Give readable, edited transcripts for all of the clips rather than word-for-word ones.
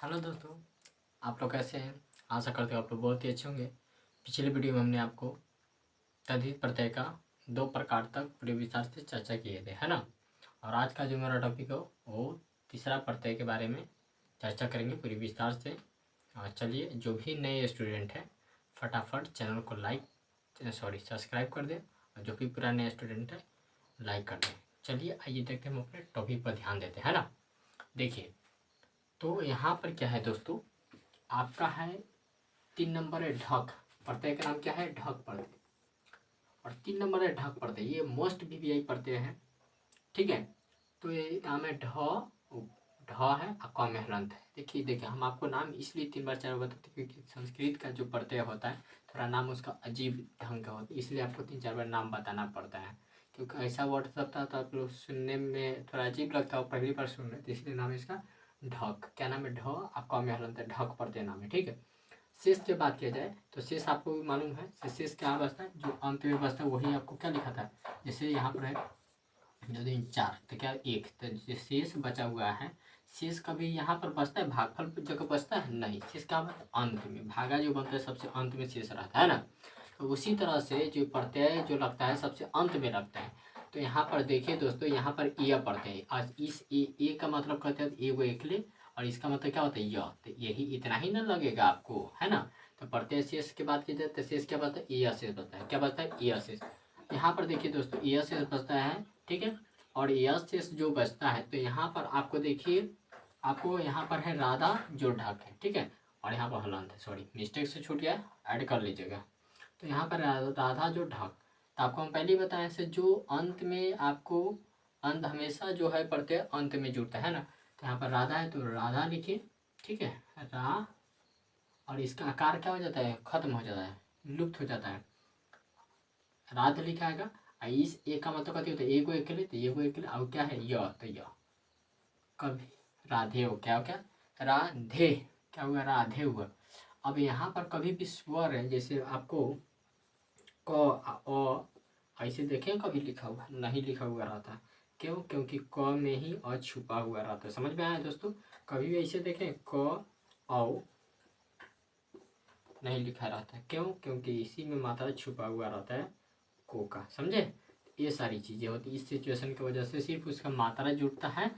Hello दोस्तों, आप लोग कैसे हैं? आशा करते हो आप लोग बहुत ही अच्छे होंगे। पिछले वीडियो में हमने आपको तद्धित प्रत्यय का 2 प्रकार तक पूरे विस्तार से चर्चा किए थे, है ना। और आज का जो मेरा टॉपिक है वो तीसरा प्रत्यय के बारे में चर्चा करेंगे पूरी विस्तार से। चलिए, जो भी नए स्टूडेंट हैं फटाफट चैनल को सब्सक्राइब कर दें, और जो भी पुराने स्टूडेंट हैं लाइक कर दें। चलिए आइए देखते हैं, हम अपने टॉपिक पर ध्यान देते हैं, है ना। देखिए, तो यहाँ पर क्या है दोस्तों, आपका है 3 नंबर है ढक। प्रत्यय का नाम क्या है? ढक प्रत्यय। और 3 नंबर है ढक प्रत्यय, ये मोस्ट वीवीआई प्रत्यय है, ठीक है। तो ये नाम है ढ है और क में हलंत है। देखिए हम आपको नाम इसलिए 3 बार 4 बार बताते क्योंकि संस्कृत का जो प्रत्यय होता है थोड़ा नाम उसका अजीब ढंग का होता है, इसलिए आपको 3-4 बार नाम बताना पड़ता है। क्योंकि ऐसा वर्ड सकता है तो आप लोग सुनने में थोड़ा अजीब लगता है, पहली बार सुन रहे, तो इसलिए नाम है इसका ढक। क्या नाम है? ढ और क में हलंत है, ढक प्रत्यय नाम है, ठीक है। शेष की बात किया जाए तो शेष आपको भी मालूम है, शेष क्या बचता है? जो अंत में बचता है वही आपको क्या लिखा था। जैसे यहाँ पर है 2 3 4, तो क्या 1, तो जो शेष बचा हुआ है, शेष कभी यहाँ पर बचता है भागफल जगह बचता है? नहीं, शेष क्या बनता है? अंत में। भागा जो बनता है सबसे अंत में शेष रहता है ना। तो उसी तरह से जो प्रत्यय जो लगता है सबसे अंत में लगता है। तो यहाँ पर देखिए दोस्तों, यहाँ पर य प्रत्यय, आज इस ए का मतलब कहते हैं ए वो एकले, और इसका मतलब क्या होता है? य। तो यही इतना ही ना लगेगा आपको, है ना। तो प्रत्यय शेष की बात की जाए तो शेष क्या बचता है? ए शेष बचता है। क्या बचता है? ए शेष। यहाँ पर देखिए दोस्तों, ए शेष बचता है, ठीक है। और ए शेष जो बचता है, तो यहाँ पर आपको देखिए, आपको यहाँ पर है राधा जो ढक है, ठीक है। और यहाँ पर हलंत है, सॉरी मिस्टेक से छूट गया, ऐड कर लीजिएगा। तो यहाँ पर राधा जो ढक, तो आपको हम पहले ही बताया से जो अंत में आपको अंत हमेशा जो है प्रत्यय अंत में जुड़ता है ना। तो यहाँ पर राधा है तो राधा लिखिए, ठीक है। रा, और इसका आकार क्या हो जाता है? खत्म हो जाता है, लुप्त हो जाता है, राध लिखा आएगा। इस एक का मतलब कहते होता है एक अकेले, तो एक अकेले, और क्या है? य, तो य कभी राधे हो, क्या हो गया? राधे, क्या हुआ? राधे हुआ। अब यहाँ पर कभी भी स्वर है, जैसे आपको क ऐसे देखें कभी लिखा हुआ नहीं, लिखा हुआ रहता है। क्यों? क्योंकि क में ही अ छुपा हुआ रहता है। समझ में आया दोस्तों? कभी भी ऐसे देखें क औ नहीं लिखा रहता है। क्यों? क्योंकि इसी में मात्रा छुपा हुआ रहता है को का। समझे? ये सारी चीज़ें होती है। इस सिचुएशन की वजह से सिर्फ उसका मात्रा जुड़ता है,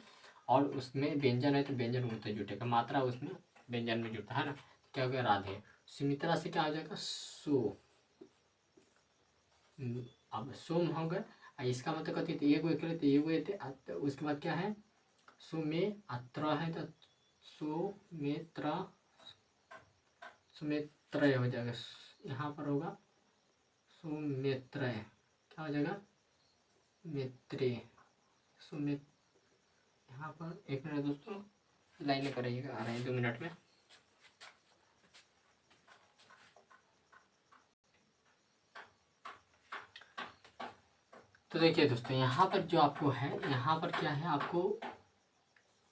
और उसमें व्यंजन है तो व्यंजन उड़ते जुटेगा, मात्रा उसमें व्यंजन में जुड़ता है ना। क्या हो गया? राधे। सुमित्रा से क्या हो जाएगा? सो। अब सोम हो गए, इसका मतलब कहते हैं एगो एक तो एगो थे, उसके बाद क्या है? सुमे अत्र है तो सुमित्र, सुमित्र हो जाएगा, यहाँ पर होगा सुमित्र, क्या हो जाएगा? मित्रे, सुमित। यहाँ पर एक मिनट दोस्तों, लाइनें पर रहिएगा, आ रहे हैं 2 मिनट में। तो देखिए दोस्तों, यहाँ पर जो आपको है, यहाँ पर क्या है? आपको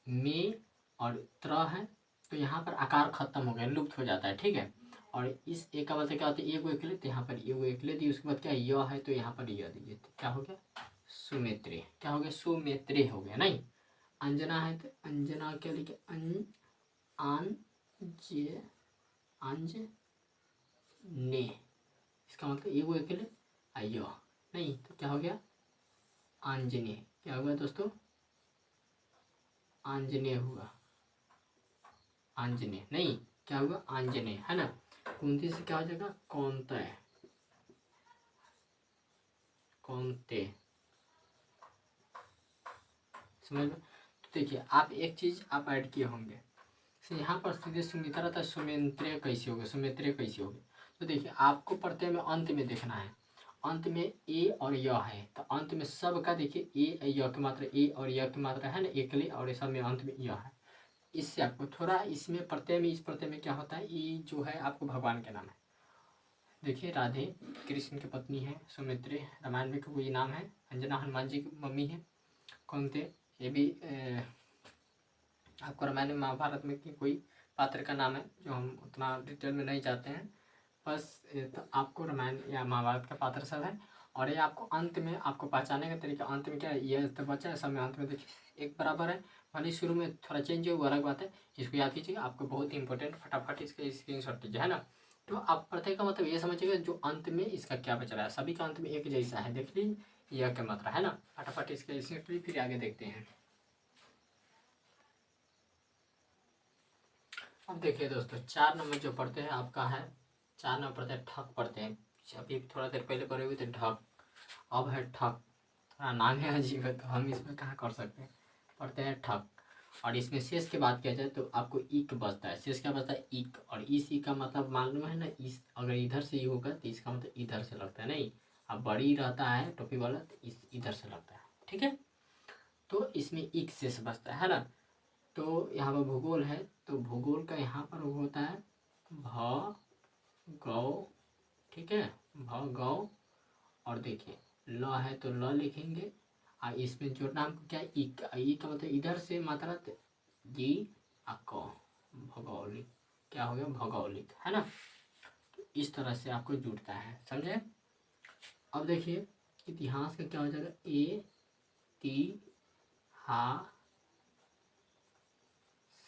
में और त्र है, तो यहाँ पर आकार खत्म हो गया, लुप्त हो जाता है, ठीक है। और इस एक का मतलब क्या होता है? एगो एकले, तो यहाँ पर एगो एकले दी, उसके बाद क्या य है तो यहाँ पर य दीजिए, तो क्या हो गया? सुमित्रे। क्या हो गया? सुमित्रे हो गया। नहीं, अंजना है तो अंजना क्या लिखे? अंज ने, इसका मतलब एगो एकले य, नहीं तो क्या हो गया? आंजने। क्या हुआ दोस्तों? आंजने हुआ, आंजने नहीं, क्या हुआ? आंजने, है ना। कुंती से क्या हो जाएगा? कौनते, कौनते। समझ में? तो देखिए, आप एक चीज आप ऐड किए होंगे, यहाँ पर सीधे सुमित्रा था, सुमित्रे कैसे हो गए? सुमित्रे कैसे हो गए? तो देखिए, आपको प्रत्यय में अंत में देखना है, अंत में ए और य है, तो अंत में सब का देखिए ए य की मात्रा, ए और य की मात्रा है ना एकले, और सब में अंत में य है। इससे आपको थोड़ा इसमें प्रत्यय में, इस प्रत्यय में क्या होता है? ये जो है आपको भगवान के नाम है। देखिए, राधे कृष्ण की पत्नी है, सुमित्रे रामायण में कोई नाम है, अंजना हनुमान जी की मम्मी है, कौनते ये भी आपको रामायण में महाभारत में की कोई पात्र का नाम है, जो हम उतना डिटेल में नहीं जाते हैं, बस तो आपको रामायण या महाभारत का पात्र सब है। और ये आपको अंत में आपको पहचाने का तरीका अंत में क्या है, ये तो बचा है, सब में अंत में देखिए एक बराबर है, भले शुरू में थोड़ा चेंज हो वो अलग बात है, इसको याद कीजिएगा, आपको बहुत ही इंपॉर्टेंट, फटाफट इसका स्क्रीनशॉट लीजिए, है ना। तो आप प्रत्यय का मतलब ये समझिएगा जो अंत में इसका क्या बच रहा है, सभी का अंत में एक जैसा है, देख लीजिए यह क्या मात्रा है ना, फटाफट इसका स्क्रीनशॉट लीजिए, फिर आगे देखते हैं। अब देखिए दोस्तों 4 नंबर जो पढ़ते हैं आपका है, 4 नंबर पढ़ते हैं ठक पढ़ते हैं, अभी थोड़ा देर पहले पढ़े हुए थे ढक, अब है ठक, थोड़ा नाम है अजीब है तो हम इसमें कहाँ कर सकते हैं, पढ़ते हैं ठक। और इसमें शेष की बात किया जाए तो आपको इक बचता है, शेष क्या बचता है इक, और इस ई का मतलब मालूम है ना, इस अगर इधर से ई होगा तो इसका मतलब इधर से लगता है, नहीं अब बड़ी रहता है टोपी वाला तो इस इधर से लगता है, ठीक है। तो इसमें इक शेष बचता है ना। तो यहाँ पर भूगोल है, तो भूगोल का यहाँ पर वो होता है भ गौ, ठीक है, भ गौ, और देखिए ल है तो ल लिखेंगे, और इसमें जो नाम क्या है ई का मतलब इधर से मात्रा जी क, भौगोलिक, क्या हो गया भौगोलिक, है ना। तो इस तरह से आपको जुड़ता है, समझे। अब देखिए इतिहास का क्या हो जाएगा, ए ती हा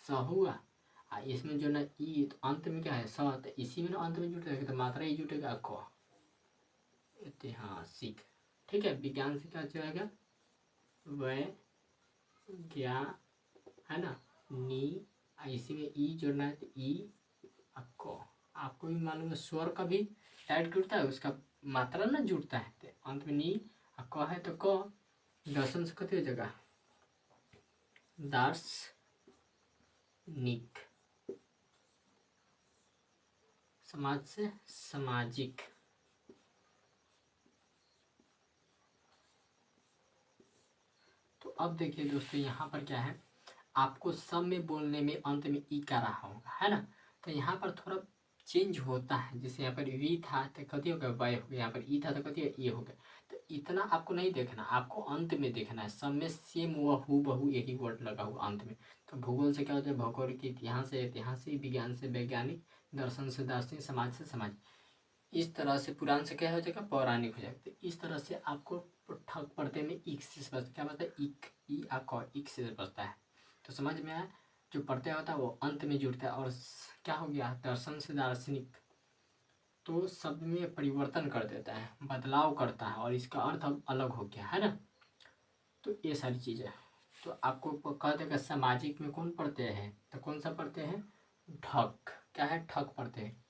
स हुआ, इसमें जो ना ई तो अंत में क्या है स, तो इसी में ना अंत में जुटेगा तो मात्रा ही जुटेगा क, ऐतिहासिक, ठीक है। विज्ञान से क्या जाएगा वैज्ञान, है ना, नी, इसी में ई जोड़ना है तो ई क, आपको भी मालूम है स्वर का भी टाइट जुड़ता है, उसका मात्रा ना जुड़ता है, तो अंत में नी क है तो क, दर्शन से कती हो जाएगा दार्शनिक, समाज से सामाजिक। तो अब देखिए दोस्तों यहाँ पर क्या है, आपको सब में बोलने में अंत में ई का रहा होगा, है ना। तो यहाँ पर थोड़ा चेंज होता है, जैसे यहाँ पर वी था तो कथी हो गया वाई हो गया, यहाँ पर ई था तो कथी ये हो गया। तो इतना आपको नहीं देखना, आपको अंत में देखना है, सब में सेम वह हूबहू यही वर्ड लगा हुआ अंत में। तो भूगोल से क्या होता है भौगोलिक, इतिहास से ऐतिहासिक, विज्ञान से वैज्ञानिक, दर्शन से दार्शनिक, समाज से समाज, इस तरह से पुराण से क्या हो जाएगा पौराणिक हो जाएगा। तो इस तरह से आपको ठग पढ़ते में इक से बचता, क्या मतलब इक ई आ क इक से बचता है। तो समझ में आया, जो प्रत्यय होता है वो अंत में जुड़ता है, और क्या हो गया दर्शन से दार्शनिक, तो शब्द में परिवर्तन कर देता है, बदलाव करता है, और इसका अर्थ अब अलग हो गया, है ना। तो ये सारी चीज़ें तो आपको कह देगा सामाजिक में कौन पढ़ते हैं, तो कौन सा पढ़ते हैं ठग, क्या है ठग पढ़ते हैं,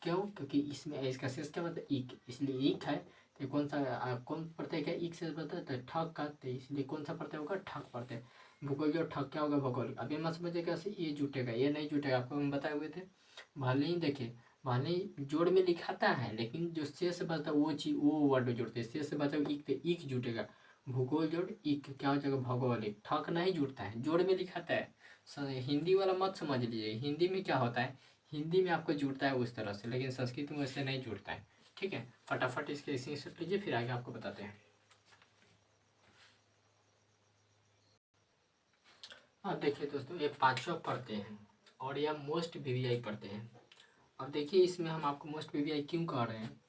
क्यों, क्योंकि इसमें इसका शेष क्या मतलब ईक, इसलिए ईक है। तो कौन सा कौन पढ़ते हैं क्या ईक से बताता है तो ठग का, तो इसलिए कौन सा पढ़ते होगा ठग पढ़ते हैं। भूगोल जो ठग क्या होगा भूगोल, अभी मत समझिए कैसे ये जुटेगा ये नहीं जुटेगा, आपको हम बताए हुए थे। भले ही देखिए भले ही जोड़ में लिखाता है, लेकिन जो शेष बचता है वो चीज वो वर्ड जुड़ते हैं, शेष बचा ईक तो ईक जुटेगा, भूगोल जोड़ ईक क्या हो जाएगा भौगोलिक, ठग नहीं जुड़ता है, जोड़ में लिखाता है। हिंदी वाला मत समझ लीजिए, हिंदी में क्या होता है, हिंदी में आपको जुड़ता है उस तरह से, लेकिन संस्कृत में वैसे नहीं जुड़ता है, ठीक है। फटाफट इसके स्क्रीनशॉट लीजिए, फिर आगे आपको बताते हैं। अब देखिए दोस्तों ये पांचवा पढ़ते हैं, और यह मोस्ट वीवीआई पढ़ते हैं। अब देखिए इसमें हम आपको मोस्ट वीवीआई क्यों कह रहे हैं,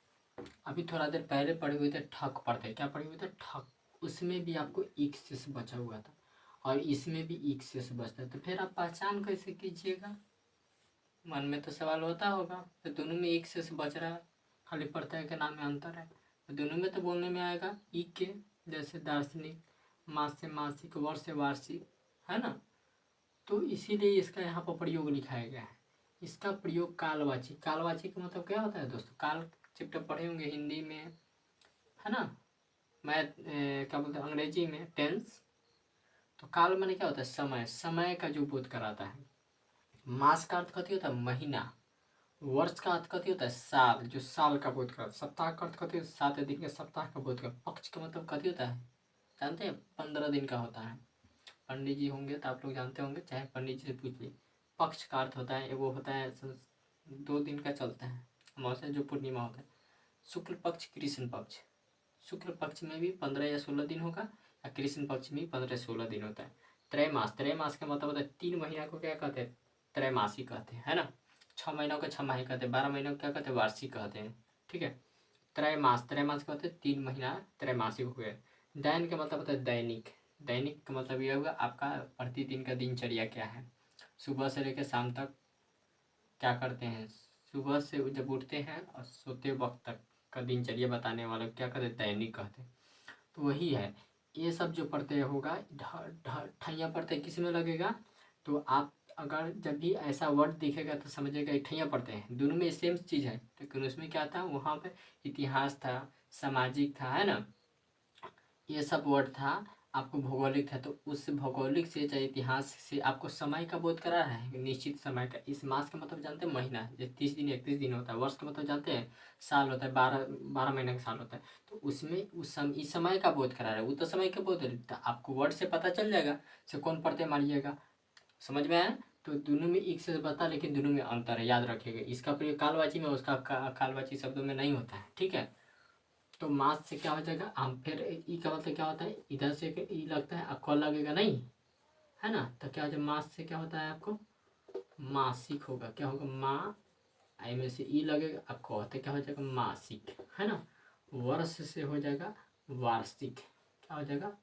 अभी थोड़ा देर पहले पढ़े हुए थे ठक पढ़ते, क्या पढ़े हुए थे ठक, उसमें भी आपको एक से बचा हुआ था, और इसमें भी एक से बचता है, तो फिर आप पहचान कैसे कीजिएगा, मन में तो सवाल होता होगा, तो दोनों में एक से बच रहा है, खाली प्रत्यय के नाम में अंतर है, तो दोनों में तो बोलने में आएगा ई के, जैसे दार्शनिक, मास से मासिक, वर्ष से वार्षिक, है ना। तो इसीलिए इसका यहाँ पर प्रयोग लिखाया गया है। इसका प्रयोग कालवाची, कालवाची का मतलब क्या होता है दोस्तों, काल चैप्टर पढ़े होंगे हिंदी में, है ना, मैथ क्या बोलते हैं अंग्रेजी में टेंस। तो काल माने क्या होता है समय, समय का जो बोध कराता है। मास का अर्थ कथी होता है महीना, वर्ष का अर्थ कथी होता है साल, जो साल का बोध कर, सप्ताह का अर्थ कथी होता है 7 दिन के सप्ताह का बोध कर, पक्ष का मतलब कथी होता है जानते हैं 15 दिन का होता है, पंडित जी होंगे तो आप लोग जानते होंगे, चाहे पंडित जी से पूछ लीजिए। पक्ष का अर्थ होता है वो होता है 2 दिन का चलता है, अमावस्या जो पूर्णिमा होता है, शुक्ल पक्ष कृष्ण पक्ष, शुक्ल पक्ष में भी 15 या 16 दिन होगा, या कृष्ण पक्ष में 15-16 दिन होता है। त्रैमास, त्रैमास का मतलब होता है 3 महीना को क्या कहते हैं त्रैमासी कहते हैं, है ना। 6 महीनों को 6 माही कहते हैं, 12 महीनों को क्या कहते हैं वार्षिक कहते हैं, ठीक है। त्रैमास, त्रैमास का होता है 3 महीना त्रैमासिक हो गया। दैन का मतलब होता है दैनिक, दैनिक का मतलब ये होगा आपका प्रतिदिन का दिनचर्या क्या है, सुबह से लेकर शाम तक क्या करते हैं, सुबह से जब उठते हैं और सोते वक्त तक का दिनचर्या बताने वाला क्या कहते हैं, दैनिक कहते हैं। तो वही है, ये सब जो प्रत्यय होगा ठैया प्रत्यय किस में लगेगा, तो आप अगर जब भी ऐसा वर्ड दिखेगा तो समझिएगा ठैया प्रत्यय है, दोनों में सेम चीज़ है, लेकिन उसमें क्या था, वहाँ पे इतिहास था, सामाजिक था, है ना, ये सब वर्ड था, आपको भौगोलिक था, तो उस भौगोलिक से चाहे इतिहास से आपको समय का बोध करा रहा है, निश्चित समय का। इस मास का मतलब जानते हैं महीना, जैसे 30 दिन 31 दिन होता है। वर्ष का मतलब जानते हैं साल होता है, 12 महीने का साल होता है। तो उसमें इस समय का बोध करा रहा है, वो तो समय का बोध है, तो आपको वर्ड से पता चल जाएगा से कौन प्रत्यय मारिएगा। समझ में आया? तो दोनों में एक से बता, लेकिन दोनों में अंतर है, याद रखिएगा। इसका प्रयोग कालवाची में, उसका कालवाची शब्दों में नहीं होता है, ठीक है। तो मास से क्या हो जाएगा, हम फिर ई का मतलब क्या होता है, इधर से ई लगता है, अक्वा लगेगा नहीं, है ना, तो क्या हो जाए, मास से क्या होता है आपको मासिक होगा, क्या होगा माँ, आई में से ई लगेगा, अक्वा, तो क्या हो जाएगा मासिक, है ना। वर्ष से हो जाएगा वार्षिक, क्या हो जाएगा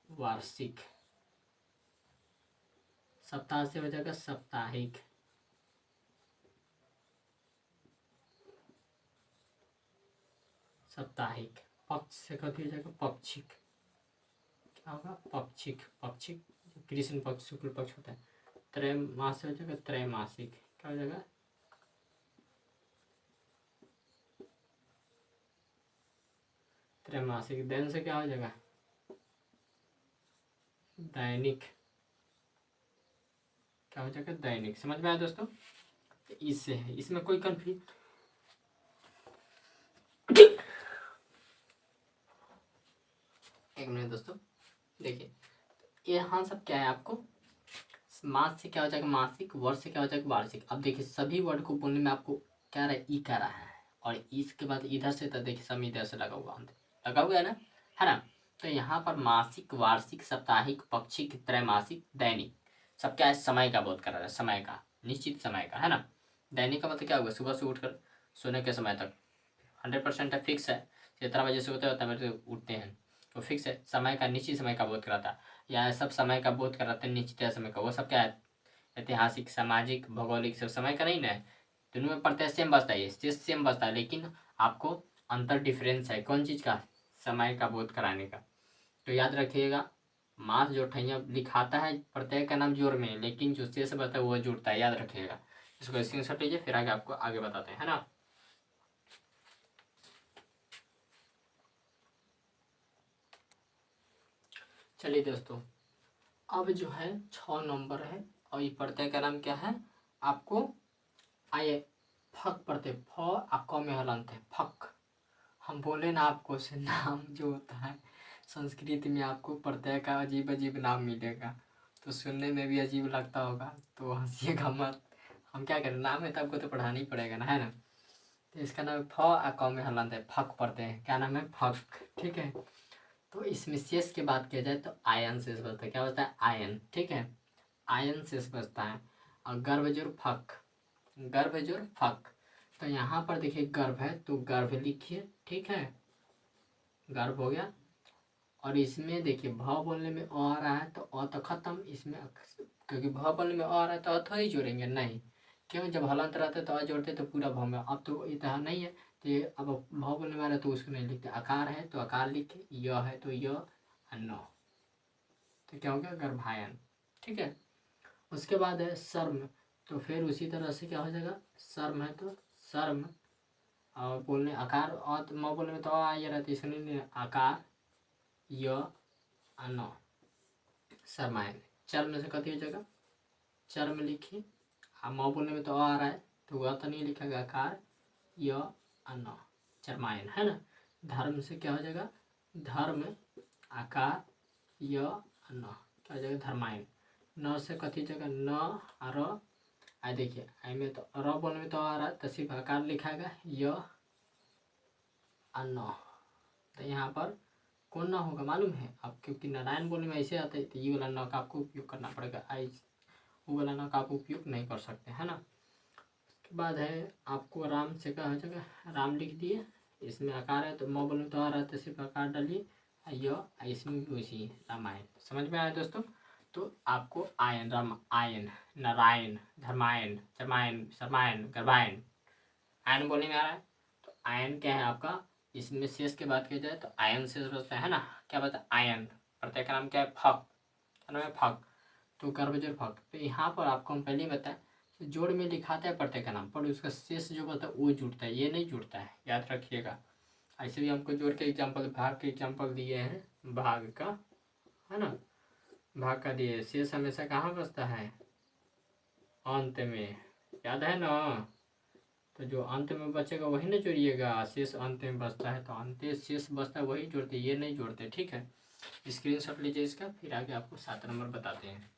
वार्षिक। सप्ताह से हो जाएगा साप्ताहिक, साप्ताहिक। पक्ष से कथी हो जाएगा पक्षिक, क्या होगा पक्षिक, पक्षिक कृष्ण पक्ष शुक्ल पक्ष होता है। त्रैमास हो जाएगा त्रैमासिक, क्या हो जाएगा त्रैमासिक। दैन से क्या हो जाएगा दैनिक, क्या हो जाएगा दैनिक। समझ में आया दोस्तों? इससे है, इसमें कोई कंफ्यूज, एक मिनट दोस्तों देखिए, यहाँ सब क्या है आपको, मास से क्या हो जाएगा मासिक, वर्ष से क्या हो जाएगा वार्षिक। अब देखिए सभी वर्ड को बोलने में आपको क्या रहा है ई का रहा है, और इसके बाद इधर से तो देखिए सब इधर से लगा हुआ लगा हुआ है ना। तो यहाँ पर मासिक, वार्षिक, साप्ताहिक, पाक्षिक, त्रैमासिक, दैनिक, सब क्या है समय का बोध कर रहा है, समय का, निश्चित समय का, है ना। दैनिक का मतलब क्या होगा, सुबह से उठकर सोने के समय तक, 100% है, फिक्स है, जितना बजे से होते होता है उठते हैं, तो फिक्स है, समय का, निश्चित समय का बोध कराता है, या सब समय का बोध कराते हैं, निश्चित समय का, वो सब क्या है ऐतिहासिक, सामाजिक, भौगोलिक, सब समय का नहीं ना है। दोनों में प्रत्यय सेम बसता है, सेम बसता है, लेकिन आपको अंतर डिफरेंस है कौन चीज़ का, समय का बोध कराने का। तो याद रखिएगा, मास जो ठैया लिखाता है प्रत्यय का नाम जोर में, लेकिन जो शेष बता है वो जुड़ता है, याद रखिएगा। इसको स्क्रीनशॉट लीजिए, फिर आगे आपको आगे बताते हैं, है ना। चलिए दोस्तों, अब जो है 6 नंबर है, और ये प्रत्यय का नाम क्या है आपको आइए, फक प्रत्यय, फ अक में हलंत है, फक। हम बोले ना आपको से नाम जो होता है संस्कृत में आपको प्रत्यय का अजीब अजीब नाम मिलेगा, तो सुनने में भी अजीब लगता होगा, तो हंसीएगा मत। हम क्या करें, नाम है तो आपको तो पढ़ाना ही पड़ेगा ना, है ना। तो इसका नाम फ अक में हलंत है, फक पढ़ते हैं, क्या नाम है फक, ठीक है। तो इसमें शेष की बात किया जाए तो आयन शेष बचता है, क्या होता है आयन, ठीक है, आयन शेष बचता है। और गर्भजुर फक, गर्भजुर फक, तो यहाँ पर देखिए गर्भ है तो गर्भ लिखिए, ठीक है, गर्भ हो गया। और इसमें देखिए भ बोलने में अ आ रहा है तो अ तो खत्म इसमें, क्योंकि भ बोलने में अ आ रहा है तो अ थोड़ी जोड़ेंगे, नहीं, क्यों, जब हलंत रहते तो अ जोड़ते तो पूरा भ में, अब तो इतना नहीं है, तो ये अब भ बोलने में आ रहा है तो उसको नहीं लिखते, आकार है तो आकार लिखे, य है तो य, न, तो क्या हो गया गर्भायन, ठीक है। उसके बाद है शर्म, तो फिर उसी तरह से क्या हो जाएगा, शर्म है तो शर्म, और बोलने आकार, और म बोलने में तो आ रहा है तो इसको नहीं आकार, य, न, शर्मायन। चर्म से कथी हो जाएगा चर्म लिखिए, म बोलने में तो आ रहा है तो वह तो नहीं लिखेगा, आकार, य, न, चर्मायन, है ना। धर्म से क्या हो जाएगा धर्म, आकार, य, न, क्या हो जाएगा धर्मायन। न से कथी जगह न और आ देखिए आई में तो र बोलने में तो आ रहा है तो सिर्फ आकार लिखाएगा, य, न, तो यहाँ पर कौन ना होगा मालूम है आप, क्योंकि नारायण बोलने में ऐसे आता है तो ये वाला न का आपको उपयोग करना पड़ेगा, आई वो वाला न का आप उपयोग नहीं कर सकते, है ना। उसके बाद है आपको राम से क्या हो जाएगा, राम लिख दिए, इसमें आकार है तो मैं बोलूँ तो आ रहा है तो सिर्फ आकार डालिए। य इसमें भी वैसी रामायण। समझ में आया दोस्तों? तो आपको आयन, राम आयन, नारायण, धर्मायन, जमायन, शर्मायन, गर्भायन, आयन बोलने में आ रहा है। तो आयन क्या है आपका, इसमें शेष की बात की जाए तो आयन शेष बचता है ना। क्या बता, आयन। प्रत्यय का नाम क्या है, फक। क्या नाम है, फक। तो कर्मजोर फक। तो यहाँ पर आपको हम पहले ही बताएं, तो जोड़ में लिखाता है प्रत्यय का नाम, पर उसका शेष जो बता है वो जुड़ता है, ये नहीं जुड़ता है, याद रखिएगा। ऐसे भी हमको जोड़ के एग्जाम्पल, भाग के एग्जाम्पल दिए हैं, भाग का, है ना, भाग का दिए। शेष हमेशा कहाँ बचता है, अंत में, याद है ना। तो जो अंत में बचेगा वही ना जोड़िएगा, शेष अंत में बचता है तो अंत शेष बचता है वही जोड़ते, ये नहीं जोड़ते। ठीक है, स्क्रीनशॉट लीजिए इसका, फिर आगे आपको 7 नंबर बताते हैं।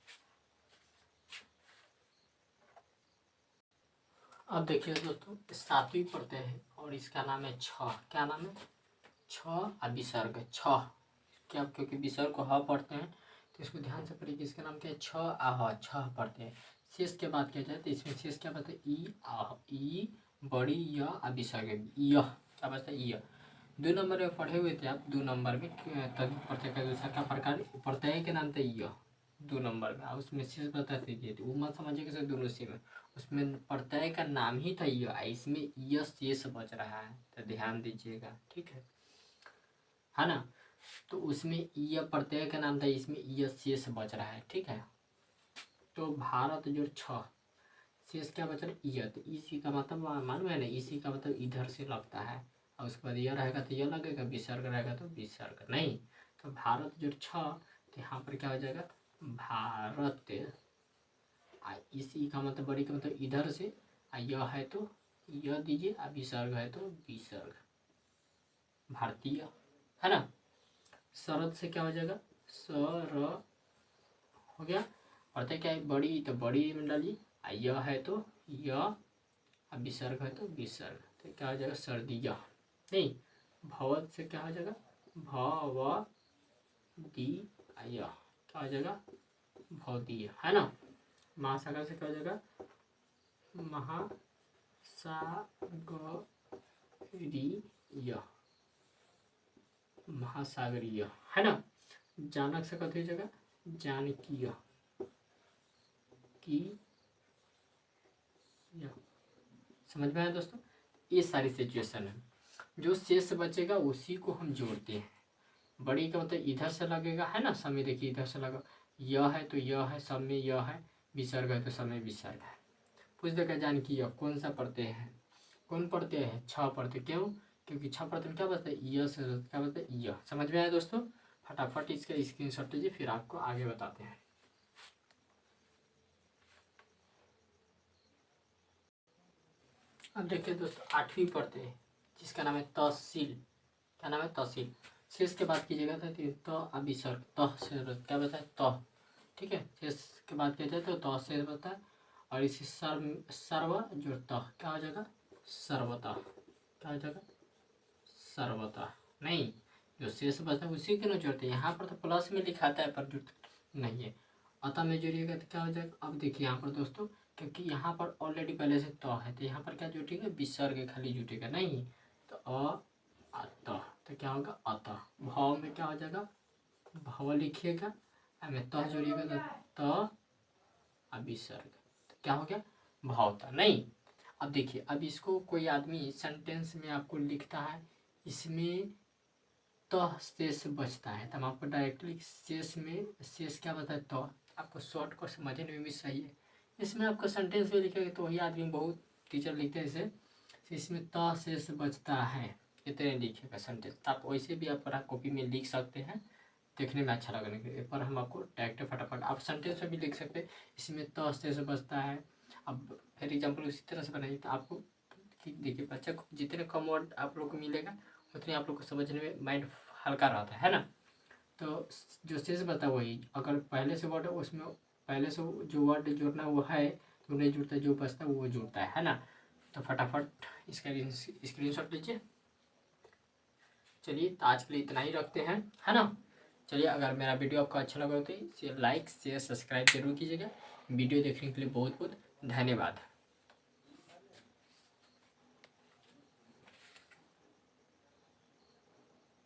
अब देखिए दोस्तों, 7वीं प्रत्यय है और इसका नाम है छ। क्या नाम है, छ विसर्ग, छ। क्या, क्योंकि विसर्ग को ह पढ़ते हैं तो इसको ध्यान से पढ़िए। इसका नाम क्या है, छ आह, छ पढ़ते हैं। शेष की बात किया जाए तो इसमें शेष क्या बता है, ई आह, ई बड़ी य विसर्ग, यह क्या बचता है, यह। 2 नंबर में पढ़े हुए थे आप, 2 नंबर में तभी प्रत्यय का दूसरा का प्रकार प्रत्यय के नाम था यह, 2 नंबर में। उसमें शेष बताते थे तो वो मत समझिए कि दोनों सेम है, उसमें प्रत्यय का नाम ही था यह, इसमें यह शेष बच रहा है, तो ध्यान दीजिएगा। ठीक है ना। तो उसमें यह प्रत्यय का नाम था, इसमें यह शेष बच रहा है। ठीक है, तो भारत जो छ, शेष क्या बच रहा है, यह। तो इसी का मतलब मालूम है ना, इसी का मतलब इधर से लगता है, और उसके बाद यह रहेगा तो यह लगेगा, विसर्ग रहेगा तो विसर्ग नहीं। तो भारत जो छ, तो यहाँ पर क्या हो जाएगा, भारत। इसी का मतलब, बड़ी का मतलब इधर से, यह है तो यह दीजिए, विसर्ग है तो विसर्ग, भारतीय, है ना। शरद से क्या हो जाएगा, सर हो गया। प्रत्यय क्या है, बड़ी, तो बड़ी में डालिए, यह है तो यह, विसर्ग है तो विसर्ग, तो क्या हो जाएगा, सर्दिया। नहीं, भवत से क्या हो जाएगा, भव दी, यह क्या हो जाएगा, भौदीय, है ना। महासागर से क्या हो जाएगा, महासागरीय, महासागरीय, है ना। जानक से कथी हो जाएगा, जानकीय, की, समझ में आया दोस्तों। ये सारी सिचुएशन है, जो शेष बचेगा उसी को हम जोड़ते हैं। बड़ी का मतलब इधर से लगेगा, है ना, समय देखिए इधर से लगा, यह है तो यह है, सब में यह है, विसर्ग है तो सब में विसर्ग है। पूछ देगा जानकी यह कौन सा पढ़ते हैं, कौन पढ़ते हैं, छ पढ़ते, क्यों, क्योंकि छ पढ़ते में क्या बचता है, यह से क्या बचता है, यह। समझ में आया दोस्तों। फटाफट इसका स्क्रीनशॉट लीजिए, फिर आपको आगे बताते हैं। अब देखिए दोस्तों, 8वीं पढ़ते हैं जिसका नाम है तहसील। क्या नाम है, तहसील। शेष की बात कीजिएगा तो विसर्ग, तह से क्या बता है, तह। ठीक है, शेष की बात किया जाए तो तह से बता है, और इसी सर्व जुड़ता क्या हो जाएगा, सर्वता। क्या हो जाएगा, सर्वता नहीं, जो शेष बचता है उसी के ना जोड़ते हैं। यहाँ पर तो प्लस में लिखाता है पर जुड़ नहीं है, अतः में जोड़िएगा तो क्या हो जाएगा। अब देखिए यहाँ पर दोस्तों, क्योंकि यहाँ पर ऑलरेडी पहले से त है, तो यहाँ पर क्या जुटेगा, विसर्ग खाली जुटेगा नहीं, तो अतः, तो क्या होगा, अतः। भाव में क्या हो जाएगा, भाव लिखिएगा, में तह जोड़िएगा तो विसर्ग, तो क्या हो गया, भावता नहीं। अब देखिए, अब इसको कोई आदमी सेंटेंस में आपको लिखता है, इसमें तह शेष बचता है, तब आपको डायरेक्टली शेष में, शेष क्या बता है, तो आपको शॉर्ट को समझने में भी सही है। इसमें आपको सेंटेंस में लिखेगा तो वही आदमी, बहुत टीचर लिखते हैं इसे, इसमें तह शेष बचता है, इतने लिखिएगा सेंटेंस। आप वैसे भी आप कॉपी में लिख सकते हैं, देखने में अच्छा लगने के लिए, पर हम आपको डायरेक्ट फटाफट आप सेंटेंस में भी लिख सकते हैं, इसमें त से बचता है। अब फिर एग्जाम्पल उसी तरह से बनाइए, तो आपको देखिए, बच्चा को जितने कम वर्ड आप लोग को मिलेगा उतने आप लोग को समझने में माइंड हल्का रहता है ना। तो जो शेष बता वही, अगर पहले से वर्ड है उसमें पहले से जो वर्ड जोड़ना वो है तो नहीं जुड़ता, जो बचता है वो जुड़ता है ना। तो फटाफट इसका स्क्रीनशॉट लीजिए। चलिए, तो आज के लिए इतना ही रखते हैं, है ना। चलिए, अगर मेरा वीडियो आपको अच्छा लगा तो इसे लाइक शेयर सब्सक्राइब जरूर कीजिएगा। वीडियो देखने के लिए बहुत बहुत धन्यवाद।